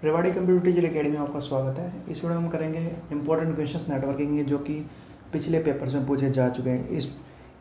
Rewari computer teacher academy में आपका स्वागत है। इस वीडियो में हम करेंगे इंपॉर्टेंट क्वेश्चंस नेटवर्किंग के, जो कि पिछले पेपर्स में पूछे जा चुके हैं।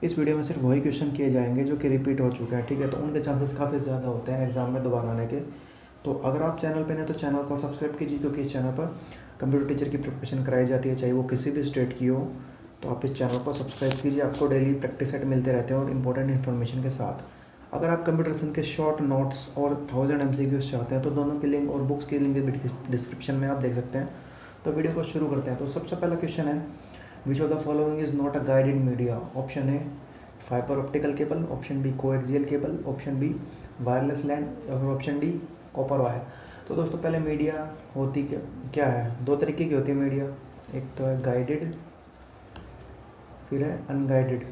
इस वीडियो में सिर्फ वही क्वेश्चन किए जाएंगे जो कि रिपीट हो चुके हैं, ठीक है। तो उनके चांसेस काफ़ी ज़्यादा होते हैं एग्जाम में दोबारा आने के। तो अगर आप चैनल पर हैं तो चैनल को सब्सक्राइब कीजिए, क्योंकि इस चैनल पर कंप्यूटर टीचर की प्रिपरेशन कराई जाती है, चाहे वो किसी भी स्टेट की हो। तो आप इस चैनल को सब्सक्राइब कीजिए, आपको डेली प्रैक्टिस सेट मिलते रहते हैं और इंपॉर्टेंट इन्फॉर्मेशन के साथ। अगर आप कंप्यूटर साइंस के शॉर्ट नोट्स और 1000 MCQs चाहते हैं तो दोनों की लिंक और बुक्स की लिंक डिस्क्रिप्शन में आप देख सकते हैं। तो वीडियो को शुरू करते हैं। तो सबसे पहला क्वेश्चन है, which of the following is not a guided media. Option A fibre optical cable, option B coaxial cable, option B wireless LAN और ऑप्शन डी कॉपर वायर। तो दोस्तों पहले मीडिया होती क्या है, दो तरीके की होती है मीडिया। एक तो है गाइडेड, फिर है अनगाइडेड।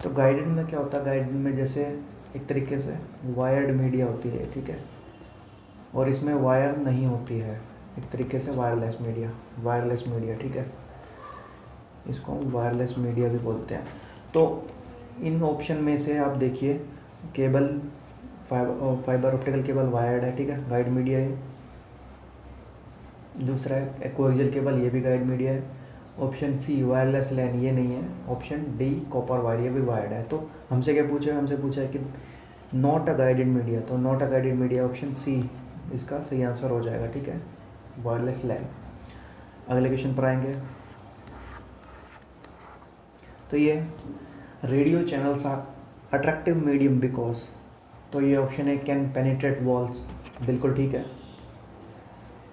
तो गाइडेड में क्या होता है, गाइडेड में जैसे एक तरीके से वायर्ड मीडिया होती है, ठीक है, और इसमें वायर नहीं होती है, एक तरीके से वायरलेस मीडिया, ठीक है। इसको हम वायरलेस मीडिया भी बोलते हैं। तो इन ऑप्शन में से आप देखिए, cable fibre optical cable wired है, ठीक है, गाइड मीडिया है। दूसरा है कोएक्सियल केबल, ये भी गाइड मीडिया है। ऑप्शन सी वायरलेस लैन, ये नहीं है। ऑप्शन डी कॉपर वायर, ये भी वायर्ड है। तो हमसे क्या पूछा है, हमसे पूछा है कि नॉट अ गाइडेड मीडिया, तो not a guided media option C इसका सही आंसर हो जाएगा, ठीक है, वायरलेस लैन। अगले क्वेश्चन पर आएंगे। तो ये radio channels are attractive medium because, तो ये ऑप्शन है कैन पेनिट्रेट वॉल्स, बिल्कुल ठीक है।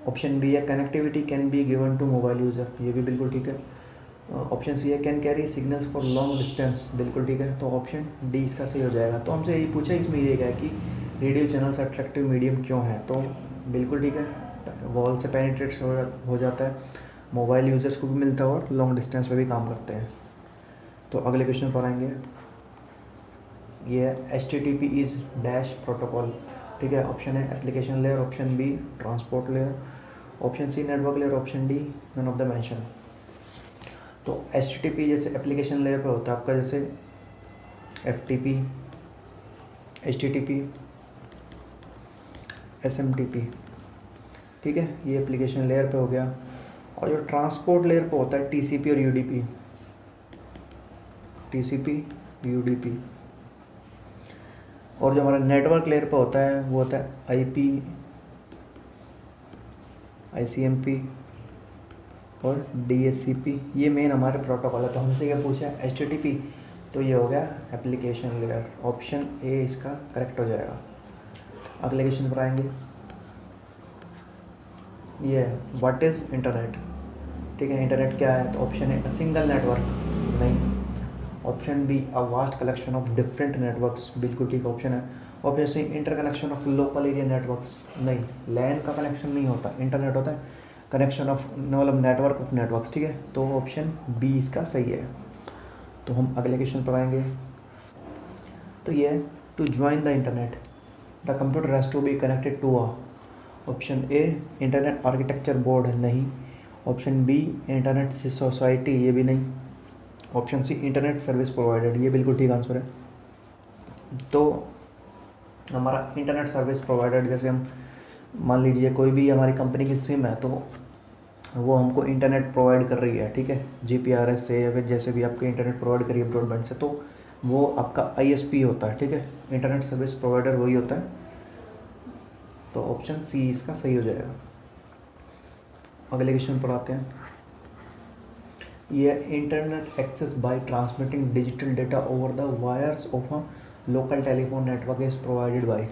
ऑप्शन बी है connectivity can be given to mobile user, ये भी बिल्कुल ठीक है। ऑप्शन सी है can carry signals for long distance, बिल्कुल ठीक है। तो ऑप्शन डी इसका सही हो जाएगा। तो हमसे यही पूछा, इसमें ये गया कि रेडियो चैनल्स अट्रैक्टिव मीडियम क्यों है, तो बिल्कुल ठीक है, वॉल से पेनिट्रेट हो जाता है, मोबाइल यूज़र्स को भी मिलता है और लॉन्ग डिस्टेंस पे भी काम करते हैं। तो अगले क्वेश्चन पर आएंगे। ये HTTP इज़ डैश प्रोटोकॉल, ठीक है। ऑप्शन है application layer, option B transport layer, option C network layer, option D none of the mention. तो HTTP जैसे एप्लीकेशन लेयर पे होता है आपका, जैसे FTP, HTTP, SMTP, ठीक है, ये एप्लीकेशन लेयर पे हो गया। और जो ट्रांसपोर्ट लेयर पे होता है TCP और UDP, TCP UDP। और जो हमारा नेटवर्क लेयर पे होता है वो होता है IP, ICMP और DHCP, ये मेन हमारे प्रोटोकॉल है। तो हमसे क्या पूछा है HTTP, तो ये हो गया एप्लीकेशन लेयर, ऑप्शन ए इसका करेक्ट हो जाएगा। अगले क्वेश्चन पर आएंगे। ये व्हाट इज़ इंटरनेट, ठीक है, इंटरनेट क्या है। तो ऑप्शन है अ सिंगल नेटवर्क, नहीं। Option B a vast collection of different networks, बिल्कुल ठीक ऑप्शन है। Option C interconnection of local area networks, नहीं, लैन का कनेक्शन नहीं होता, इंटरनेट होता है कनेक्शन ऑफ, मतलब नेटवर्क ऑफ नेटवर्क्स, ठीक है। तो ऑप्शन बी इसका सही है। तो हम अगले क्वेश्चन पर आएंगे। तो ये है to join the internet the computer has to be connected to a, option A internet architecture board, नहीं। ऑप्शन बी इंटरनेट सोसाइटी, ये भी नहीं। Option C internet service provider, ये बिल्कुल ठीक आंसर है। तो हमारा इंटरनेट सर्विस प्रोवाइडर, जैसे हम मान लीजिए कोई भी हमारी कंपनी की सिम है, तो वो हमको इंटरनेट प्रोवाइड कर रही है, ठीक है, GPRS से या फिर जैसे भी आपके इंटरनेट प्रोवाइड करिए ब्रॉडबैंड से, तो वो आपका ISP होता है, ठीक है, इंटरनेट सर्विस प्रोवाइडर वही होता है। तो ऑप्शन सी इसका सही हो जाएगा। अगले क्वेश्चन पर आते हैं। ये internet access by transmitting digital data over the wires of a local telephone network is provided by,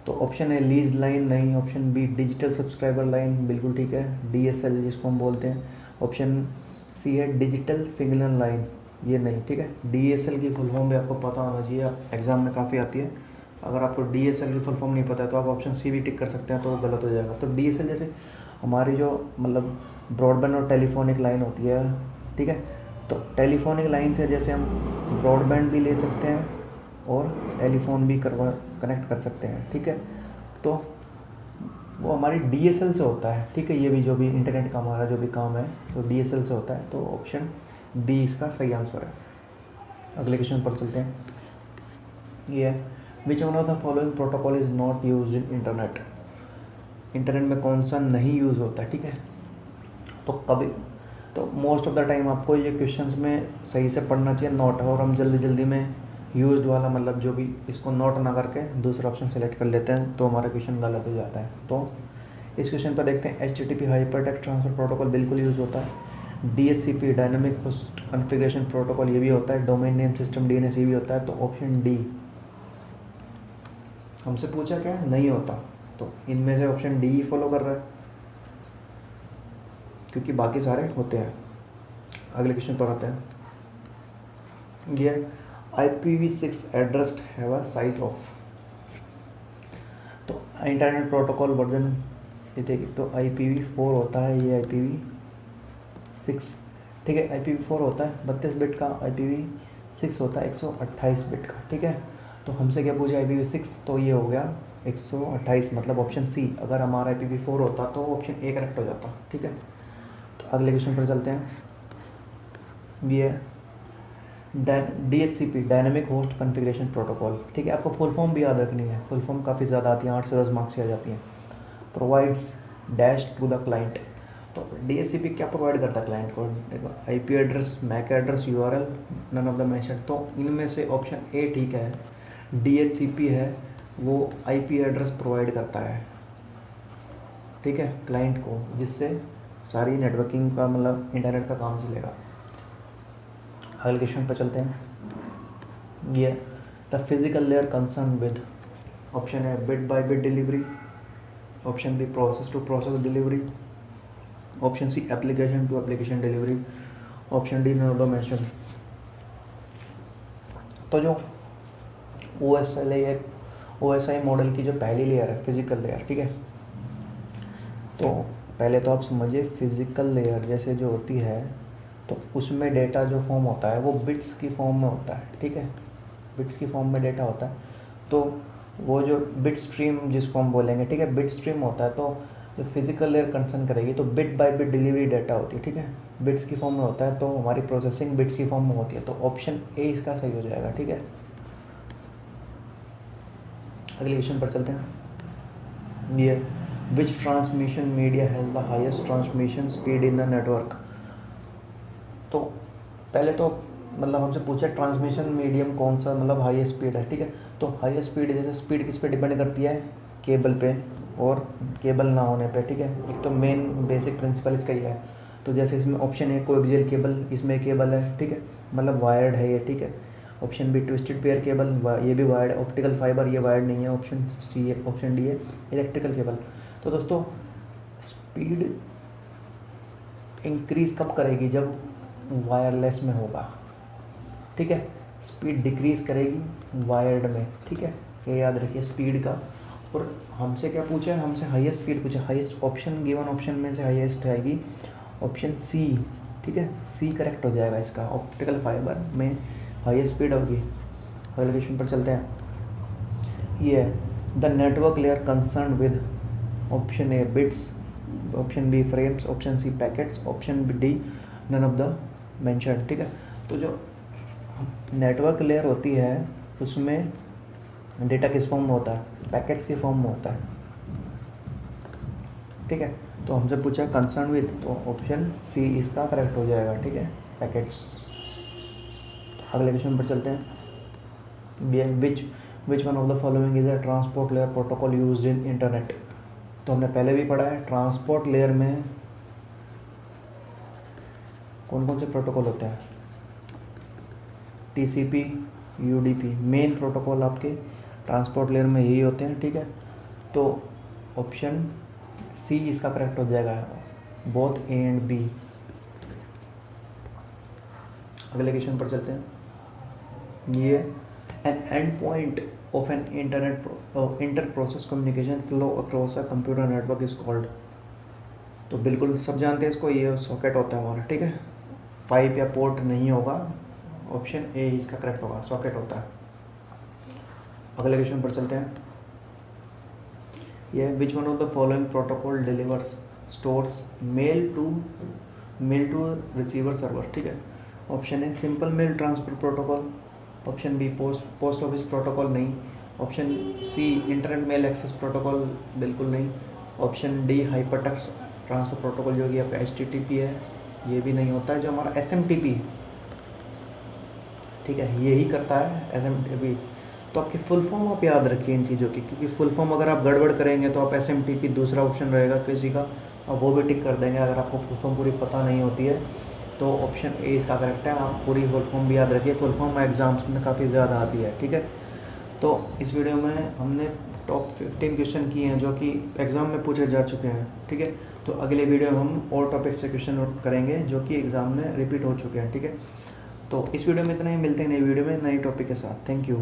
तो ऑप्शन है लीज लाइन, नहीं। Option B digital subscriber line, बिल्कुल ठीक है, DSL जिसको हम बोलते हैं। ऑप्शन सी है डिजिटल सिग्नल लाइन, ये नहीं, ठीक है। DSL की फुल फॉर्म भी आपको पता होना चाहिए, एग्जाम में काफ़ी आती है। अगर आपको DSL की फुल फॉर्म नहीं पता है तो आप ऑप्शन सी भी टिक कर सकते हैं, तो वो गलत हो जाएगा। तो DSL जैसे हमारी जो मतलब ब्रॉडबैंड और टेलीफोनिक लाइन होती है, ठीक है, तो टेलीफोनिक लाइन से जैसे हम ब्रॉडबैंड भी ले सकते हैं और टेलीफोन भी कनेक्ट कर सकते हैं, ठीक है। तो वो हमारी DSL से होता है, ठीक है, ये भी जो भी इंटरनेट का हमारा जो भी काम है तो DSL से होता है। तो ऑप्शन बी इसका सही आंसर है। अगले क्वेश्चन पर चलते हैं। ये which one of the following protocol is not use in internet, internet में कौन सा नहीं यूज़ होता है, ठीक है। तो कभी तो मोस्ट ऑफ द टाइम आपको ये क्वेश्चंस में सही से पढ़ना चाहिए नोट, और हम जल्दी जल्दी में यूज्ड वाला मतलब जो भी इसको नोट ना करके दूसरा ऑप्शन सेलेक्ट कर लेते हैं, तो हमारा क्वेश्चन गलत हो जाता है। तो इस क्वेश्चन पर देखते हैं, HTTP हाइपरटेक्स्ट ट्रांसफर प्रोटोकॉल बिल्कुल यूज़ होता है, DHCP dynamic host configuration protocol ये भी होता है, डोमेन नेम सिस्टम DNS ये भी होता है। तो ऑप्शन डी हमसे पूछा क्या है, नहीं होता, तो इनमें से ऑप्शन डी ही फॉलो कर रहा है, क्योंकि बाकी सारे होते हैं। अगले क्वेश्चन पर आते हैं, ये IPv6 address have a size of, तो इंटरनेट प्रोटोकॉल वर्जन ये देखिए, तो IPv4 होता है, ये IPv6, ठीक है। IPv4 होता है 32 बिट का, IPv6 होता है 128 बिट का, ठीक है। तो हमसे क्या पूछा IPv6, तो ये हो गया 128, मतलब ऑप्शन सी। अगर हमारा IPv4 होता तो ऑप्शन ए करेक्ट हो जाता, ठीक है। तो अगले क्वेश्चन पर चलते हैं, ये DHCP dynamic host configuration protocol, ठीक है। आपको फुल फॉर्म भी याद रखनी है, फुल फॉर्म काफ़ी ज़्यादा आती है, 8 से 10 मार्क्स की आ जाती हैं। Provides dash to the client, तो DHCP क्या प्रोवाइड करता है क्लाइंट को, देखो IP address, MAC address, URL, none of the mention. तो इनमें से ऑप्शन ए ठीक है, DHCP है वो IP एड्रेस प्रोवाइड करता है, ठीक है, क्लाइंट को, जिससे सारी नेटवर्किंग का मतलब इंटरनेट का काम चलेगा। अगले क्वेश्चन पर चलते हैं, ये the physical layer concern with, option है bit by bit delivery, option B process to process delivery, option C application to application delivery, option D none of the mention. तो जो OSI मॉडल की जो पहली लेयर है physical layer, ठीक है। तो पहले तो आप समझिए फिजिकल लेयर जैसे जो होती है, तो उसमें डेटा जो फॉर्म होता है वो बिट्स की फॉर्म में होता है, ठीक है, बिट्स की फॉर्म में डेटा होता है। तो वो जो बिट स्ट्रीम जिसको हम बोलेंगे, ठीक है, बिट स्ट्रीम होता है। तो जो फिजिकल लेयर कंसर्न करेगी तो bit by bit delivery data होती है, ठीक है, बिट्स की फॉर्म में होता है, तो हमारी प्रोसेसिंग बिट्स की फॉर्म में होती है। तो ऑप्शन ए इसका सही हो जाएगा, ठीक है। अगले क्वेश्चन पर चलते हैं, ये which transmission media has the highest transmission speed in the network. तो पहले तो मतलब हमसे पूछा ट्रांसमिशन मीडियम कौन सा मतलब हाईएस्ट स्पीड है, ठीक है। तो हाईएस्ट स्पीड जैसे स्पीड किस पे डिपेंड करती है, केबल पे और केबल ना होने पे, ठीक है। एक तो मेन बेसिक प्रिंसिपल इसका ही है। तो जैसे इसमें ऑप्शन ए कोएक्सियल केबल, इसमें केबल है, ठीक है, मतलब वायर्ड है ये, ठीक है। Option B twisted pair cable, ये भी वायर्ड, ऑप्टिकल फाइबर, ये वायर्ड नहीं है। ऑप्शन सी है, ऑप्शन डी है इलेक्ट्रिकल केबल। तो दोस्तों स्पीड इंक्रीज कब करेगी, जब वायरलेस में होगा, ठीक है। स्पीड डिक्रीज करेगी वायर्ड में, ठीक है, ये याद रखिए स्पीड का। और हमसे क्या पूछा है, हमसे हाईएस्ट स्पीड पूछा, हाईएस्ट ऑप्शन गिवन ऑप्शन में से हाईएस्ट आएगी ऑप्शन सी, ठीक है, सी करेक्ट हो जाएगा इसका, ऑप्टिकल फाइबर में हाईएस्ट स्पीड होगी। अगले क्वेश्चन पर चलते हैं, ये the network layer concern with, option A bits, option B frames, option C packets, option D none of the mentioned, ठीक है। तो जो नेटवर्क लेयर होती है उसमें डेटा किस फॉर्म में होता है, पैकेट्स के फॉर्म में होता है, ठीक है। तो हमसे पूछा कंसर्न विद, तो ऑप्शन सी इसका करेक्ट हो जाएगा, ठीक है, पैकेट्स। तो अगले क्वेश्चन पर चलते हैं, विच one of the following is a transport layer protocol used in internet. तो हमने पहले भी पढ़ा है ट्रांसपोर्ट लेयर में कौन कौन से प्रोटोकॉल होते हैं, TCP, UDP, मेन प्रोटोकॉल आपके ट्रांसपोर्ट लेयर में यही होते हैं, ठीक है। तो ऑप्शन सी इसका करेक्ट हो जाएगा, बोथ ए एंड बी। अगले क्वेश्चन पर चलते हैं, ये an end point of an inter process communication flow across a computer network is called. तो बिल्कुल सब जानते हैं इसको, ये सॉकेट होता है हमारा, ठीक है, पाइप या पोर्ट नहीं होगा, ऑप्शन ए इसका करेक्ट होगा, सॉकेट होता है। अगले क्वेश्चन पर चलते हैं, ये which one of the following protocol delivers stores mail to receiver server, ठीक है। Option A simple mail transfer protocol, option B post office protocol नहीं, option C internet mail access protocol, बिल्कुल नहीं। Option D hypertext transfer protocol जो कि आपका HTTP है, ये भी नहीं होता है। जो हमारा SMTP, ठीक है, यही करता है SMTP। तो आपकी फुल फॉर्म आप याद रखिए इन चीज़ों की, क्योंकि फुल फॉर्म अगर आप गड़बड़ करेंगे तो आप SMTP दूसरा ऑप्शन रहेगा किसी का, आप वो भी टिक कर देंगे। अगर आपको फुल फॉर्म पूरी पता नहीं होती है तो ऑप्शन ए इसका करेक्ट है। आप पूरी फुल फॉर्म भी याद रखिए, फुल फॉर्म एग्जाम्स में काफ़ी ज़्यादा आती है, ठीक है। तो इस वीडियो में हमने टॉप 15 क्वेश्चन किए हैं जो कि एग्ज़ाम में पूछे जा चुके हैं, ठीक है। तो अगले वीडियो में हम और टॉपिक से क्वेश्चन करेंगे जो कि एग्ज़ाम में रिपीट हो चुके हैं, ठीक है। तो इस वीडियो में इतना ही, मिलते हैं नई वीडियो में नई टॉपिक के साथ। Thank you.